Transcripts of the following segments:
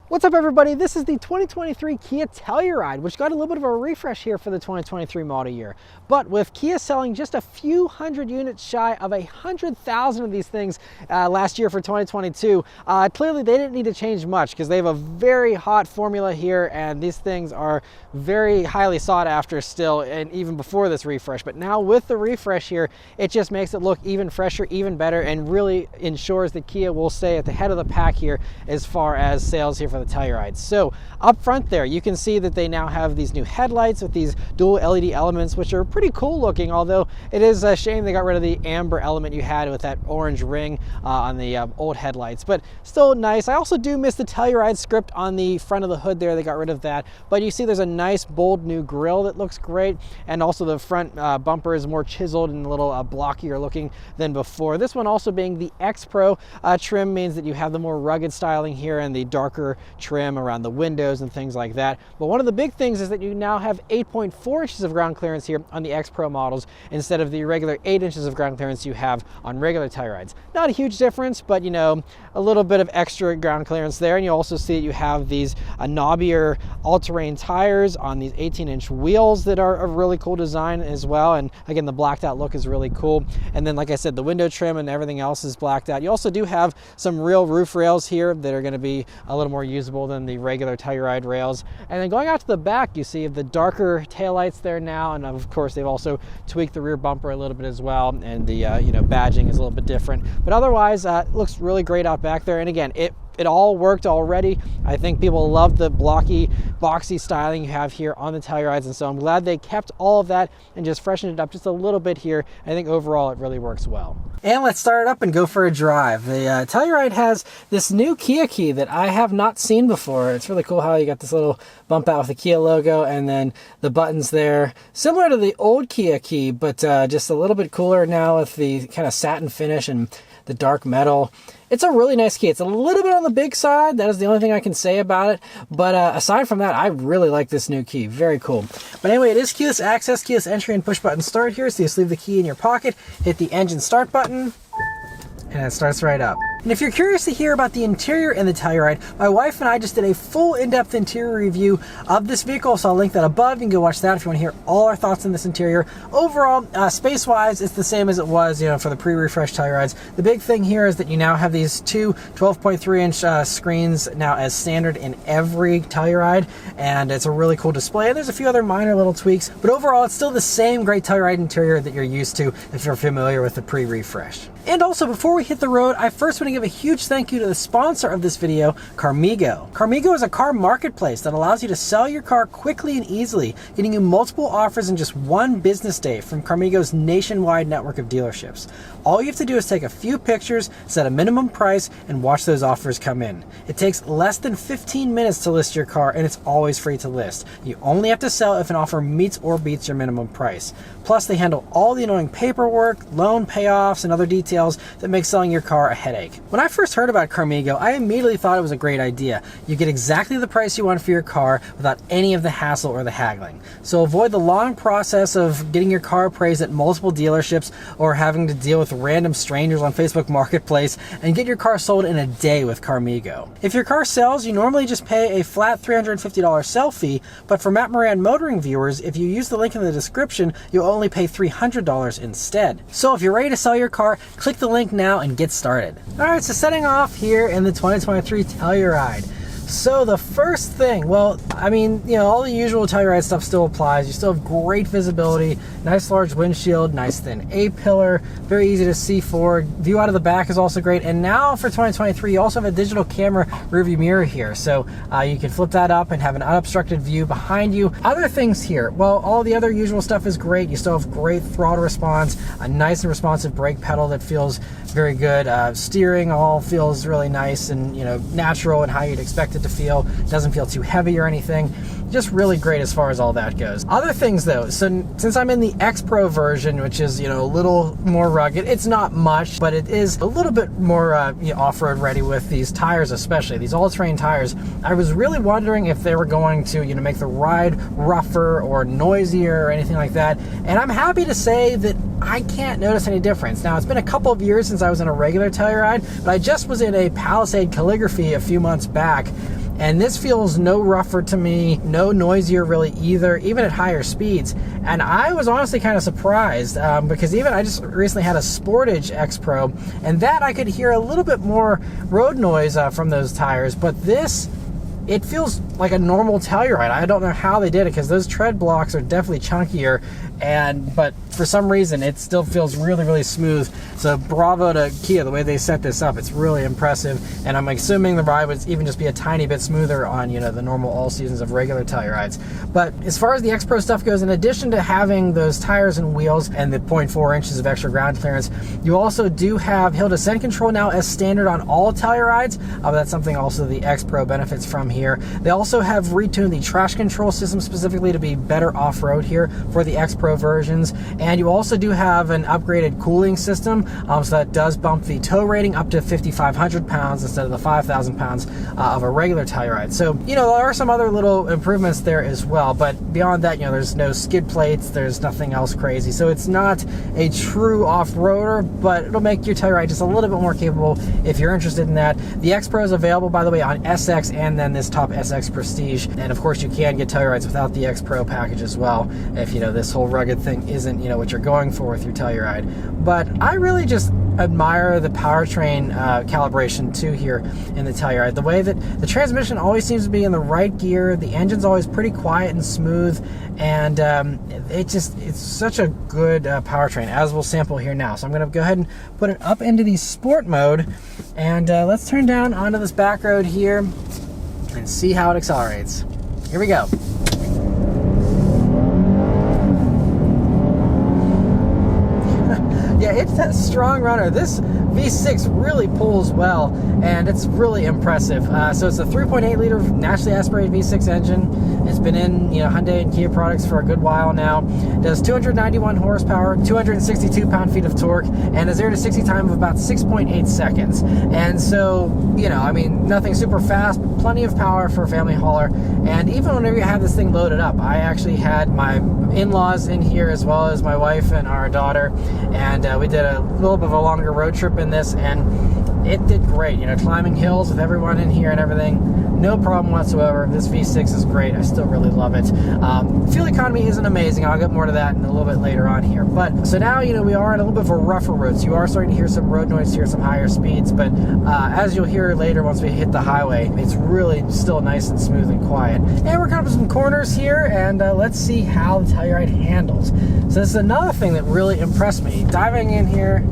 What's up everybody, this is the 2023 Kia Telluride, which got a little bit of a refresh here for the 2023 model year. But with Kia selling just a few hundred units shy of 100,000 of these things last year for 2022, clearly they didn't need to change much because they have a very hot formula here and these things are very highly sought after still, and even before this refresh. But now with the refresh here, it just makes it look even fresher, even better, and really ensures that Kia will stay at the head of the pack here as far as sales here for the Telluride. So up front there, you can see that they now have these new headlights with these dual LED elements, which are pretty cool looking, although it is a shame they got rid of the amber element you had with that orange ring on the old headlights, but still nice. I also do miss the Telluride script on the front of the hood there. They got rid of that, but you see there's a nice bold new grille that looks great, and also the front bumper is more chiseled and a little blockier looking than before. This one also being the X Pro trim means that you have the more rugged styling here and the darker trim around the windows and things like that. But one of the big things is that you now have 8.4 inches of ground clearance here on the X Pro models instead of the regular 8 inches of ground clearance you have on regular Tellurides. Not a huge difference, but you know, a little bit of extra ground clearance there. And you also see that you have these knobbier all-terrain tires on these 18-inch wheels that are a really cool design as well. And again, the blacked out look is really cool. And then, like I said, the window trim and everything else is blacked out. You also do have some real roof rails here that are going to be a little more usable than the regular Telluride rails. And then going out to the back, you see the darker taillights there now, and of course they've also tweaked the rear bumper a little bit as well, and the badging is a little bit different. But otherwise, it looks really great out back there. And again, it all worked already. I think people love the blocky, boxy styling you have here on the Tellurides, and so I'm glad they kept all of that and just freshened it up just a little bit here. I think overall it really works well. And let's start it up and go for a drive. The Telluride has this new Kia key that I have not seen before. It's really cool how you got this little bump out with the Kia logo and then the buttons there. Similar to the old Kia key, but just a little bit cooler now with the kind of satin finish and the dark metal. It's a really nice key. It's a little bit on the big side. That is the only thing I can say about it. But aside from that, I really like this new key. Very cool. But anyway, it is keyless access, keyless entry, and push button start here. So you just leave the key in your pocket, hit the engine start button, and it starts right up. And if you're curious to hear about the interior in the Telluride, my wife and I just did a full in-depth interior review of this vehicle, so I'll link that above. You can go watch that if you want to hear all our thoughts on this interior. Overall, space-wise, it's the same as it was, for the pre-refresh Tellurides. The big thing here is that you now have these two 12.3-inch screens now as standard in every Telluride, and it's a really cool display. And there's a few other minor little tweaks, but overall, it's still the same great Telluride interior that you're used to if you're familiar with the pre-refresh. And also, before we hit the road, I first want to give a huge thank you to the sponsor of this video, Carmigo. Carmigo is a car marketplace that allows you to sell your car quickly and easily, getting you multiple offers in just one business day from Carmigo's nationwide network of dealerships. All you have to do is take a few pictures, set a minimum price, and watch those offers come in. It takes less than 15 minutes to list your car, and it's always free to list. You only have to sell if an offer meets or beats your minimum price. Plus, they handle all the annoying paperwork, loan payoffs, and other details that make selling your car a headache. When I first heard about Carmigo, I immediately thought it was a great idea. You get exactly the price you want for your car without any of the hassle or the haggling. So avoid the long process of getting your car appraised at multiple dealerships or having to deal with random strangers on Facebook Marketplace, and get your car sold in a day with Carmigo. If your car sells, you normally just pay a flat $350 sell fee, but for Matt Moran motoring viewers, if you use the link in the description, you'll only pay $300 instead. So if you're ready to sell your car, click the link now and get started. Alright, so setting off here in the 2023 Telluride. So the first thing, well, I mean, all the usual Telluride stuff still applies. You still have great visibility, nice large windshield, nice thin A-pillar, very easy to see forward. View out of the back is also great. And now for 2023, you also have a digital camera rearview mirror here. So you can flip that up and have an unobstructed view behind you. Other things here, well, all the other usual stuff is great. You still have great throttle response, a nice and responsive brake pedal that feels very good. Steering all feels really nice and natural and how you'd expect it to feel. Doesn't feel too heavy or anything. Just really great as far as all that goes. Other things though, so since I'm in the X Pro version, which is a little more rugged, it's not much, but it is a little bit more off-road ready with these tires, especially these all-terrain tires. I was really wondering if they were going to make the ride rougher or noisier or anything like that, and I'm happy to say that I can't notice any difference. Now, it's been a couple of years since I was in a regular Telluride, but I just was in a Palisade Calligraphy a few months back, And this feels no rougher to me, no noisier really either, even at higher speeds. And I was honestly kind of surprised because even I just recently had a Sportage X Pro, and that I could hear a little bit more road noise from those tires. But this, it feels like a normal Telluride. I don't know how they did it, because those tread blocks are definitely chunkier, but for some reason it still feels really, really smooth. So bravo to Kia, the way they set this up. It's really impressive, and I'm assuming the ride would even just be a tiny bit smoother on, you know, the normal all seasons of regular Tellurides. But as far as the X Pro stuff goes, in addition to having those tires and wheels and the 0.4 inches of extra ground clearance, you also do have hill descent control now as standard on all Tellurides. That's something also the X Pro benefits from here. They also have retuned the traction control system specifically to be better off-road here for the X Pro versions. And you also do have an upgraded cooling system, so that does bump the tow rating up to 5,500 pounds instead of the 5,000 pounds of a regular Telluride. So, you know, there are some other little improvements there as well, but beyond that, you know, there's no skid plates, there's nothing else crazy. So it's not a true off-roader, but it'll make your Telluride just a little bit more capable if you're interested in that. The X Pro is available, by the way, on SX and then this top SX Prestige. And of course, you can get Tellurides without the X Pro package as well, if, you know, this whole rugged thing isn't, you know, what you're going for with your Telluride. But I really just admire the powertrain calibration too here in the Telluride. The way that the transmission always seems to be in the right gear, the engine's always pretty quiet and smooth, and it's such a good powertrain, as we'll sample here now. So I'm going to go ahead and put it up into the sport mode, and let's turn down onto this back road here and see how it accelerates. Here we go. Yeah, it's that strong runner. This V6 really pulls well, and it's really impressive. So it's a 3.8 liter naturally aspirated V6 engine. It's been in, you know, Hyundai and Kia products for a good while now. It does 291 horsepower, 262 pound-feet of torque, and a 0 to 60 time of about 6.8 seconds. And so, you know, I mean, nothing super fast, but plenty of power for a family hauler. And even whenever you have this thing loaded up, I actually had my in-laws in here as well as my wife and our daughter, and we did a little bit of a longer road trip in this, and it did great. You know, climbing hills with everyone in here and everything, no problem whatsoever. This V6 is great. I still really love it. Fuel economy isn't amazing. I'll get more to that in a little bit later on here. But so now, you know, we are on a little bit of a rougher road, so you are starting to hear some road noise here, some higher speeds. But as you'll hear later, once we hit the highway, it's really still nice and smooth and quiet. And we're coming up with some corners here, and let's see how the Telluride handles. So this is another thing that really impressed me. Diving in here,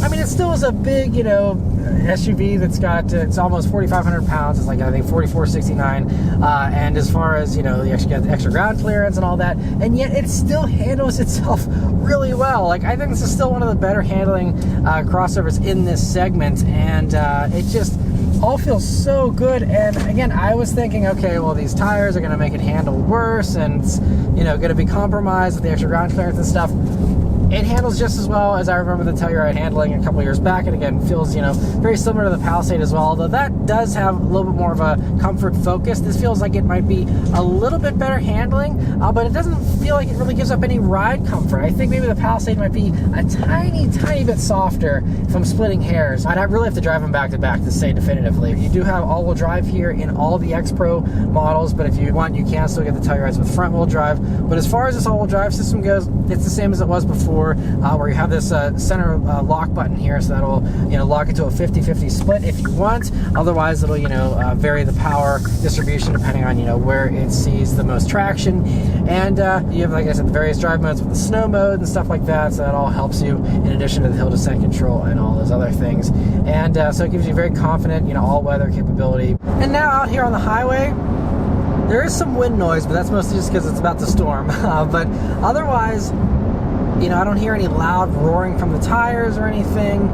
I mean, it still is a big, you know, SUV that's got, it's almost 4,500 pounds. It's like, I think, 4,469. And as far as, you know, the extra ground clearance and all that, and yet it still handles itself really well. Like, I think this is still one of the better handling crossovers in this segment, and it just all feels so good. And again, I was thinking, okay, well, these tires are going to make it handle worse, and it's, you know, going to be compromised with the extra ground clearance and stuff. It handles just as well as I remember the Telluride handling a couple years back, and again, feels, you know, very similar to the Palisade as well, although that does have a little bit more of a comfort focus. This feels like it might be a little bit better handling, but it doesn't feel like it really gives up any ride comfort. I think maybe the Palisade might be a tiny, tiny bit softer if I'm splitting hairs. I'd really have to drive them back to back to say definitively. You do have all-wheel drive here in all the X Pro models, but if you want, you can still get the Tellurides with front-wheel drive. But as far as this all-wheel drive system goes, it's the same as it was before, where you have this center lock button here, so that'll, you know, lock it to a 50-50 split if you want. Otherwise, it'll, you know, vary the power distribution depending on, you know, where it sees the most traction. And you have, like I said, the various drive modes with the snow mode and stuff like that, so that all helps you in addition to the hill descent control and all those other things. And so it gives you very confident, you know, all-weather capability. And now out here on the highway, there is some wind noise, but that's mostly just because it's about to storm. But otherwise, you know, I don't hear any loud roaring from the tires or anything.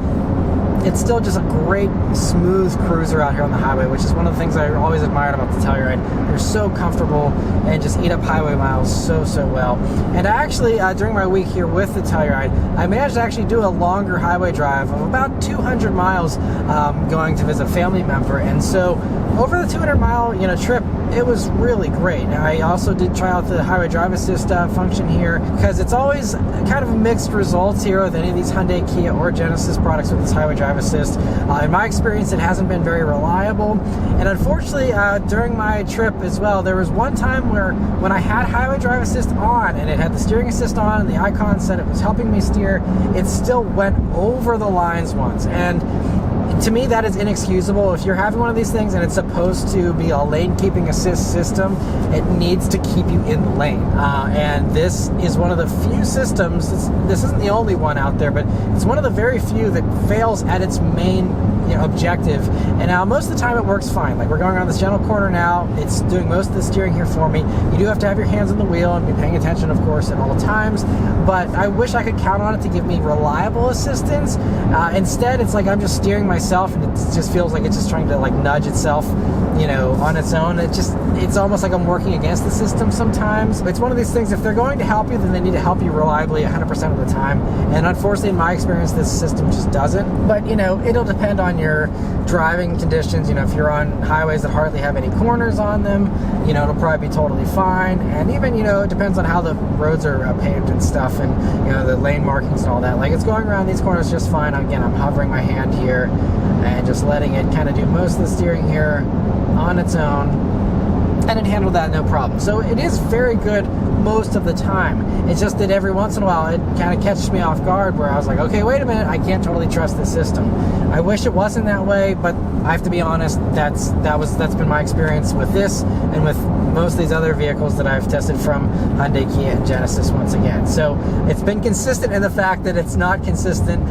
It's still just a great, smooth cruiser out here on the highway, which is one of the things I always admired about the Telluride. They're so comfortable and just eat up highway miles so well. And actually, during my week here with the Telluride, I managed to actually do a longer highway drive of about 200 miles going to visit a family member. And so over the 200-mile, you know, trip, it was really great. I also did try out the highway drive assist function here, because it's always kind of mixed results here with any of these Hyundai, Kia, or Genesis products with this highway drive drive assist. In my experience, it hasn't been very reliable. And unfortunately, during my trip as well, there was one time where when I had highway drive assist on and it had the steering assist on and the icon said it was helping me steer, it still went over the lines once. And to me, that is inexcusable. If you're having one of these things and it's supposed to be a lane keeping assist system, it needs to keep you in the lane. And this is one of the few systems, this isn't the only one out there, but it's one of the very few that fails at its main objective. And now most of the time it works fine. Like we're going around this gentle corner now, it's doing most of the steering here for me. You do have to have your hands on the wheel and be paying attention, of course, at all times, but I wish I could count on it to give me reliable assistance. Instead, it's like I'm just steering myself and it just feels like it's just trying to like nudge itself, on its own. It's almost like I'm working against the system sometimes. It's one of these things, if they're going to help you, then they need to help you reliably 100% of the time. And unfortunately, in my experience, this system just doesn't. But, it'll depend on your driving conditions. If you're on highways that hardly have any corners on them, it'll probably be totally fine. And even, it depends on how the roads are paved and stuff, and, the lane markings and all that. Like, it's going around these corners just fine. Again, I'm hovering my hand here and just letting it kind of do most of the steering here on its own, and it handled that no problem. So it is very good most of the time. It's just that every once in a while it kind of catches me off guard where I was like, okay, wait a minute, I can't totally trust this system. I wish it wasn't that way, but I have to be honest, that's been my experience with this and with most of these other vehicles that I've tested from Hyundai, Kia, and Genesis once again. So it's been consistent in the fact that it's not consistent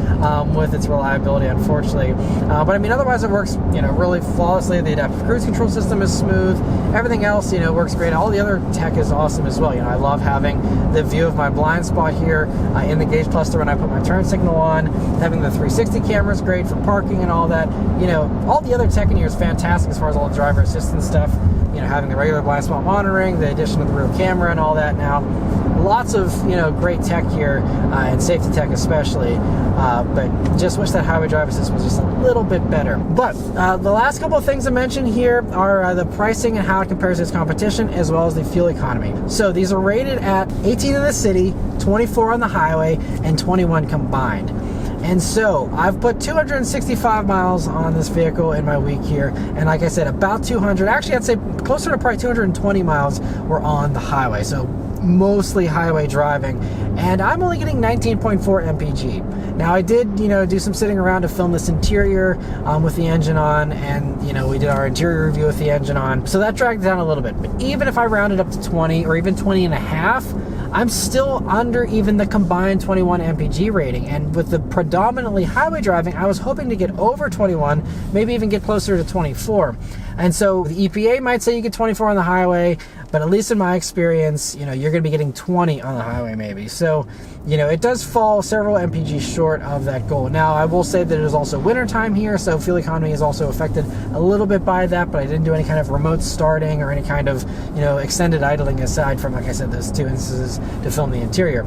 with its reliability, unfortunately. But I mean, otherwise it works, really flawlessly. The adaptive cruise control system is smooth. Everything else, works great. All the other tech is awesome as well. I love having the view of my blind spot here in the gauge cluster when I put my turn signal on. Having the 360 camera is great for parking and all that. All the other tech in here is fantastic as far as all the driver assistance stuff. Having the regular blind spot monitoring, the addition of the rear camera and all that now. Lots of, great tech here, and safety tech especially, but just wish that highway drive assist was just a little bit better. But the last couple of things I mentioned here are the pricing and how it compares to its competition, as well as the fuel economy. So these are rated at 18 in the city, 24 on the highway, and 21 combined. And so I've put 265 miles on this vehicle in my week here. And like I said, about 200, actually I'd say closer to probably 220 miles were on the highway. So mostly highway driving. And I'm only getting 19.4 mpg. Now I did, do some sitting around to film this interior with the engine on. And, we did our interior review with the engine on. So that dragged down a little bit. But even if I rounded up to 20 or even 20 and a half, I'm still under even the combined 21 mpg rating. And with the predominantly highway driving, I was hoping to get over 21, maybe even get closer to 24. And so the EPA might say you get 24 on the highway, but at least in my experience, you're going to be getting 20 on the highway maybe. So, it does fall several mpg short of that goal. Now, I will say that it is also wintertime here, so fuel economy is also affected a little bit by that, but I didn't do any kind of remote starting or any kind of, extended idling aside from, like I said, those two instances to film the interior.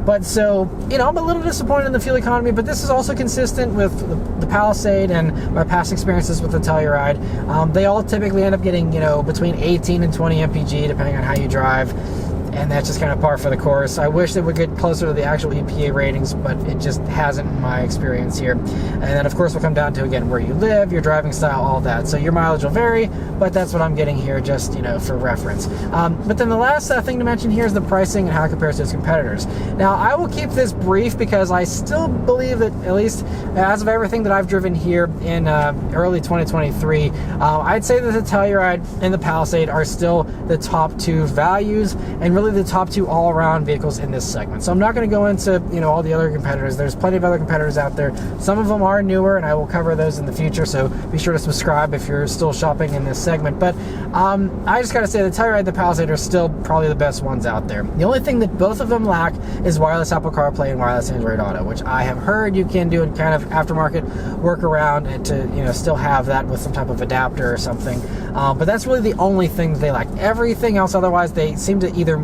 But so, I'm a little disappointed in the fuel economy, but this is also consistent with the Palisade and my past experiences with the Telluride. They all typically end up getting, between 18 and 20 mpg, depending on how you drive. And that's just kind of par for the course. I wish it would get closer to the actual EPA ratings, but it just hasn't in my experience here. And then, of course, we'll come down to, again, where you live, your driving style, all that. So your mileage will vary, but that's what I'm getting here just, for reference. But then the last thing to mention here is the pricing and how it compares to its competitors. Now, I will keep this brief because I still believe that, at least as of everything that I've driven here in early 2023, I'd say that the Telluride and the Palisade are still the top two values and really the top two all-around vehicles in this segment. So I'm not going to go into all the other competitors. There's plenty of other competitors out there. Some of them are newer, and I will cover those in the future, so be sure to subscribe if you're still shopping in this segment. But I just got to say the Telluride and the Palisade are still probably the best ones out there. The only thing that both of them lack is wireless Apple CarPlay and wireless Android Auto, which I have heard you can do in kind of aftermarket workaround and to still have that with some type of adapter or something. But that's really the only thing that they lack. Everything else, otherwise, they seem to either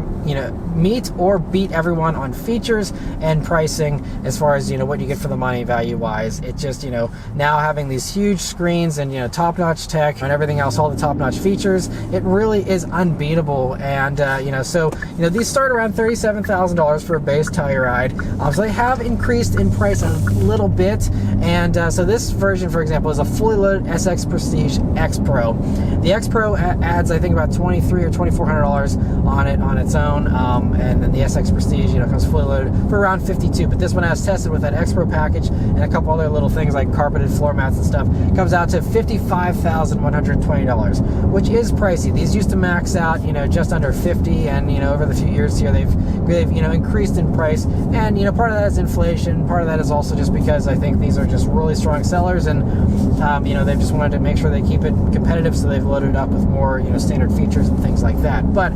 meet or beat everyone on features and pricing as far as what you get for the money value wise. It just now having these huge screens and top-notch tech and everything else, all the top-notch features, it really is unbeatable. And so these start around $37,000 for a base Telluride. So they have increased in price a little bit, And so this version, for example, is a fully loaded SX Prestige X Pro. The X Pro adds, I think, about $2,300 or $2,400 on it on its own, and then the SX Prestige, comes fully loaded for around $52. But this one, as tested with that X Pro package and a couple other little things like carpeted floor mats and stuff, comes out to $55,120, which is pricey. These used to max out, just under $50, and over the few years here, they've increased in price. And part of that is inflation. Part of that is also just because I think these are just really strong sellers, and they've just wanted to make sure they keep it competitive, so they've loaded up with more standard features and things like that. But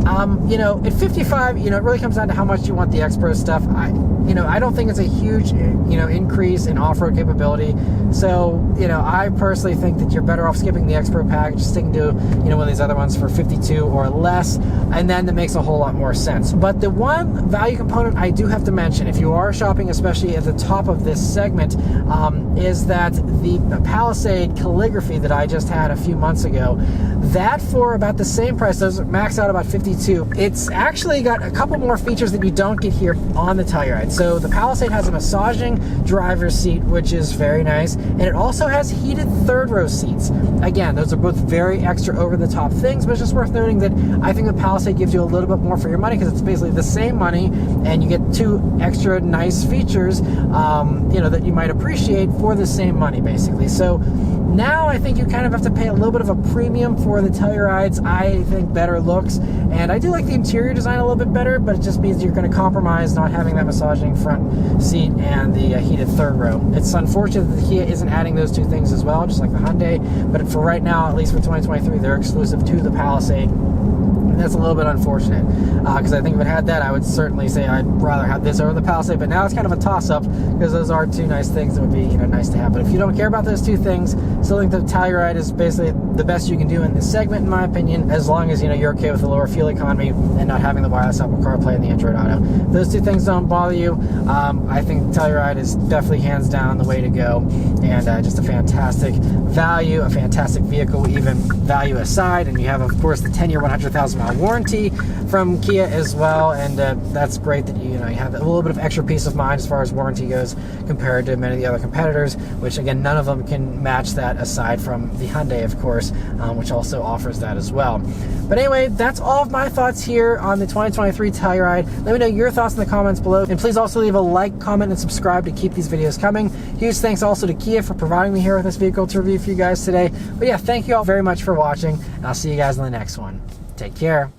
at 55, it really comes down to how much you want the X Pro stuff. I don't think it's a huge increase in off-road capability. So I personally think that you're better off skipping the X Pro package, sticking to one of these other ones for 52 or less, and then that makes a whole lot more sense. But the one value component I do have to mention, if you are shopping especially at the top of this segment, is that the Palisade calligraphy that I just had a few months ago, that for about the same price, those max out about 52. It's actually got a couple more features that you don't get here on the Telluride. So the Palisade has a massaging driver's seat, which is very nice, and it also has heated third row seats. Again, those are both very extra over-the-top things, but it's just worth noting that I think the Palisade gives you a little bit more for your money, because it's basically the same money, and you get two extra nice features, that you might appreciate for the same money, basically. So now I think you kind of have to pay a little bit of a premium for the Telluride's, I think, better looks. And I do like the interior design a little bit better, but it just means you're going to compromise not having that massaging front seat and the heated third row. It's unfortunate that the Kia isn't adding those two things as well, just like the Hyundai, but for right now, at least for 2023, they're exclusive to the Palisade. That's a little bit unfortunate, because I think if it had that, I would certainly say I'd rather have this over the Palisade. But now it's kind of a toss-up, because those are two nice things that would be nice to have. But if you don't care about those two things, still think the Telluride is basically the best you can do in this segment, in my opinion, as long as you're okay with the lower fuel economy and not having the wireless Apple CarPlay and the Android Auto. If those two things don't bother you, I think Telluride is definitely hands down the way to go, and just a fantastic value, a fantastic vehicle, even value aside. And you have, of course, the 10-year 100,000-mile warranty from Kia as well, and that's great that you have a little bit of extra peace of mind as far as warranty goes compared to many of the other competitors, which again, none of them can match that aside from the Hyundai, of course, which also offers that as well. But anyway, that's all of my thoughts here on the 2023 Telluride. Let me know your thoughts in the comments below, and please also leave a like, comment, and subscribe to keep these videos coming. Huge thanks also to Kia for providing me here with this vehicle to review for you guys today. But yeah, thank you all very much for watching, and I'll see you guys in the next one. Take care.